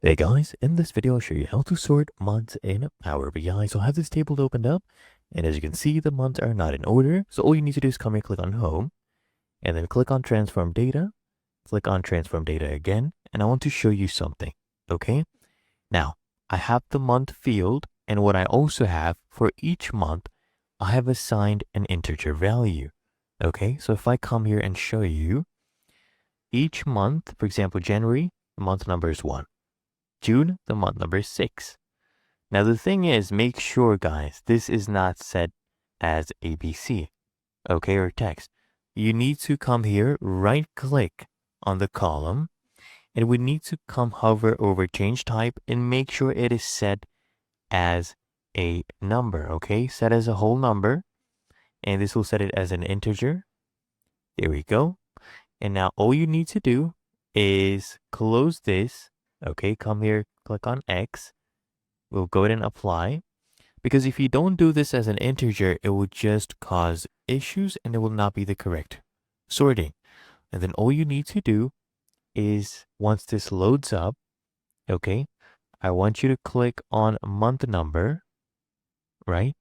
Hey guys, in this video I'll show you how to sort months in Power BI. So I have this table opened up, and as you can see the months are not in order. So all you need to do is come here, click on Home, and then click on Transform Data, click on Transform Data again, and I want to show you something, okay? Now, I have the month field, and what I also have for each month, I have assigned an integer value, okay? So if I come here and show you each month, for example, January, the month number is 1. June, the month number is 6. Now the thing is, make sure guys, this is not set as ABC, okay, or text. You need to come here, right click on the column, and we need to come hover over change type and make sure it is set as a number, okay? Set as a whole number, and this will set it as an integer. There we go. And now all you need to do is close this. Okay, come here, click on X. We'll go ahead and apply. Because if you don't do this as an integer, it will just cause issues and it will not be the correct sorting. And then all you need to do is once this loads up, okay, I want you to click on month number, right?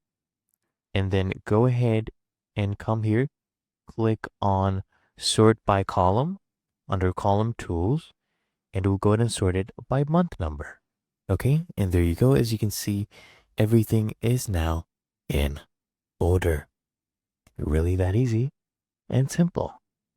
And then go ahead and come here, click on sort by column under column tools, and we'll go ahead and sort it by month number. Okay, and there you go. As you can see, everything is now in order. Really that easy and simple.